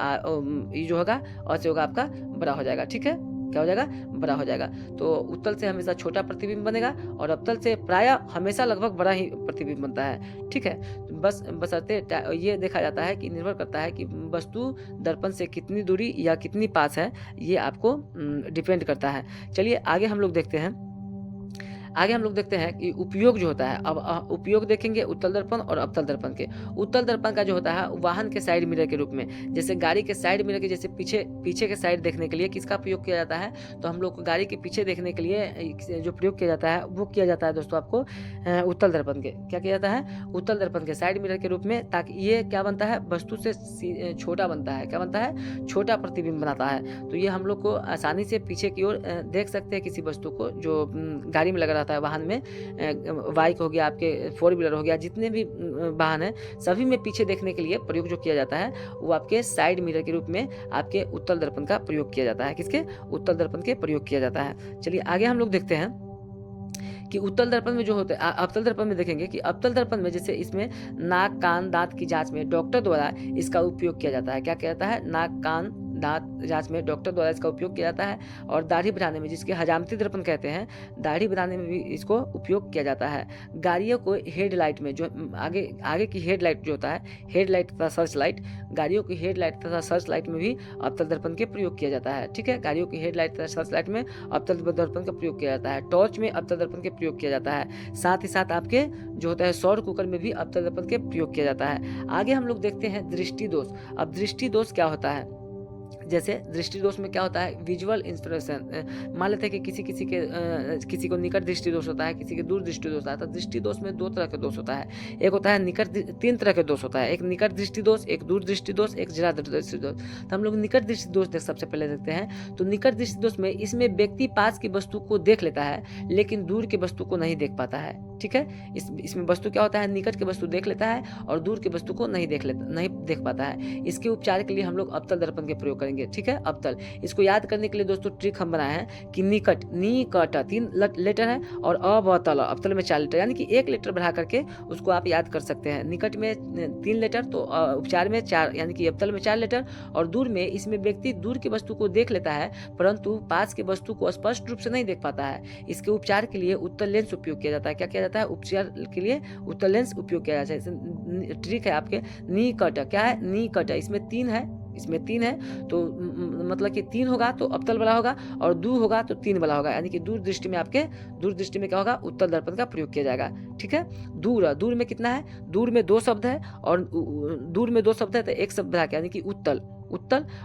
ये जो होगा अ से होगा आपका बड़ा हो जाएगा। ठीक है, क्या हो जाएगा, बड़ा हो जाएगा। तो उत्तल से हमेशा छोटा प्रतिबिंब बनेगा और अवतल से प्रायः हमेशा लगभग बड़ा ही प्रतिबिंब बनता है। ठीक है, तो बस बशर्ते ये देखा जाता है कि निर्भर करता है कि वस्तु दर्पण से कितनी दूरी या कितनी पास है, ये आपको डिपेंड करता है। चलिए आगे हम लोग देखते हैं। कि उपयोग जो होता है, अब उपयोग देखेंगे उत्तल दर्पण और अवतल दर्पण के। उत्तल दर्पण का जो होता है वाहन के साइड मिरर के रूप में, जैसे गाड़ी के साइड मिरर के जैसे पीछे के साइड देखने के लिए किसका प्रयोग किया जाता है, तो हम लोग को गाड़ी के पीछे देखने के लिए जो प्रयोग किया जाता है वो किया जाता है दोस्तों आपको उत्तल दर्पण के। क्या किया जाता है, उत्तल दर्पण के साइड मिरर के रूप में, ताकि ये क्या बनता है, वस्तु से छोटा बनता है। क्या बनता है, छोटा प्रतिबिंब बनाता है। तो ये हम लोग को आसानी से पीछे की ओर देख सकते हैं किसी वस्तु को जो गाड़ी में लगा रहता है, वाहन में, बाइक हो गया, आपके 4 व्हीलर हो गया, जितने भी वाहन है सभी में पीछे देखने के लिए प्रयोग जो किया जाता है वो आपके साइड मिरर के रूप में आपके उत्तल दर्पण का प्रयोग किया जाता है। किसके, उत्तल दर्पण के प्रयोग किया जाता है। चलिए आगे हम लोग देखते हैं कि उत्तल दर्पण में जो होते हैं, अवतल दर्पण में देखेंगे कि अवतल दर्पण में जैसे इसमें नाक कान दांत की जांच में डॉक्टर द्वारा इसका उपयोग किया जाता है। क्या किया जाता है, नाक कान दांत जांच में डॉक्टर द्वारा इसका उपयोग किया जाता है। और दाढ़ी बनाने में, जिसके हजामती दर्पण कहते हैं, दाढ़ी बनाने में भी इसको उपयोग किया जाता है। गाड़ियों को हेडलाइट में, जो आगे की हेडलाइट जो होता है, हेडलाइट तथा सर्च लाइट, गाड़ियों की हेडलाइट तथा सर्च लाइट में भी अवतल दर्पण के प्रयोग किया जाता है। ठीक है, गाड़ियों की हेडलाइट तथा सर्च लाइट में अवतल दर्पण का प्रयोग किया जाता है। टॉर्च में अवतल दर्पण के प्रयोग किया जाता है। साथ ही साथ आपके जो होता है सौर कुकर में भी अवतल दर्पण के प्रयोग किया जाता है। आगे हम लोग देखते हैं दृष्टि दोष। अब दृष्टि दोष क्या होता है, जैसे दृष्टि दोष में क्या होता है, विजुअल इंस्पिरेशन। मान लेते हैं कि किसी को निकट दृष्टि दोष होता है, किसी के दूर दृष्टि दोष होता है। तो दृष्टि दोष में 2 तरह के दोष होता है। एक होता है निकट, 3 तरह के दोष होता है, एक निकट दृष्टि दोष, एक दूर दृष्टि दोष, एक जरा दृष्टि दोष। तो हम लोग निकट दृष्टि दोष सबसे पहले देखते हैं। तो निकट दृष्टि दोष में इसमें व्यक्ति पास की वस्तु को देख लेता है लेकिन दूर की वस्तु को नहीं देख पाता है। ठीक है, इसमें वस्तु क्या होता है, निकट की वस्तु देख लेता है और दूर की वस्तु को नहीं देख पाता है। इसके उपचार के लिए हम लोग अवतल दर्पण के प्रयोग करेंगे। ठीक है, अवतल, इसको याद करने के लिए दोस्तों ट्रिक हम बनाए हैं कि निकट, नी कट 3 लेटर है और अवतल, अवतल में 4 लेटर, यानी कि 1 लेटर बढ़ा करके उसको आप याद कर सकते हैं। निकट में 3 लेटर तो उपचार में 4, यानी कि अवतल में 4 लेटर, और दूर में इसमें व्यक्ति दूर की वस्तु को देख लेता है परंतु पास की वस्तु को स्पष्ट रूप से नहीं देख पाता है। इसके उपचार के लिए उत्तल लेंस उपयोग किया जाता है। क्या किया जाता है, उपचार के लिए उत्तल लेंस उपयोग किया जाता है। ट्रिक है आपके नी कट, क्या है, नी कट, इसमें 3 है, इसमें 3 है तो मतलब कि 3 होगा तो अवतल वाला होगा और 2 होगा तो 3 वाला होगा, यानी कि दूर दृष्टि में क्या होगा, उत्तल दर्पण का प्रयोग किया जाएगा। ठीक है, दूर में कितना है, दूर में 2 शब्द है और दूर में 2 शब्द है तो 1 शब्द बढ़ाकर यानी कि उत्तल,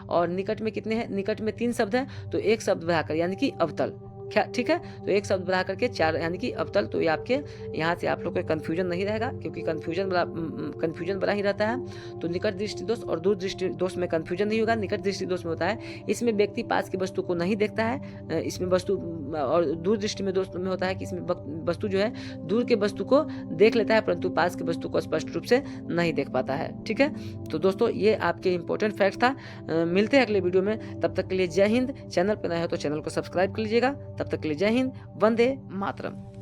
और निकट में कितने हैं, निकट में 3 शब्द है तो 1 शब्द बढ़ाकर यानी कि अवतल। क्या, ठीक है, तो 1 शब्द बढ़ा करके 4 यानी कि अवतल। तो ये आपके यहाँ से आप लोग को कंफ्यूजन नहीं रहेगा क्योंकि कंफ्यूजन बड़ा ही रहता है। तो निकट दृष्टि दोष और दूर दृष्टि दोष में कंफ्यूजन नहीं होगा। निकट दृष्टि दोष में होता है इसमें व्यक्ति पास की वस्तु को नहीं देखता है, इसमें वस्तु, और दूर दृष्टि में दोष में होता है कि इसमें वस्तु जो है दूर के वस्तु को देख लेता है परंतु पास की वस्तु को स्पष्ट रूप से नहीं देख पाता है। ठीक है, तो दोस्तों ये आपके इंपॉर्टेंट फैक्ट था। मिलते हैं अगले वीडियो में, तब तक के लिए जय हिंद। चैनल पर नए हो तो चैनल को सब्सक्राइब कर लीजिएगा। तब तक के लिए जय हिंद, वंदे मातरम।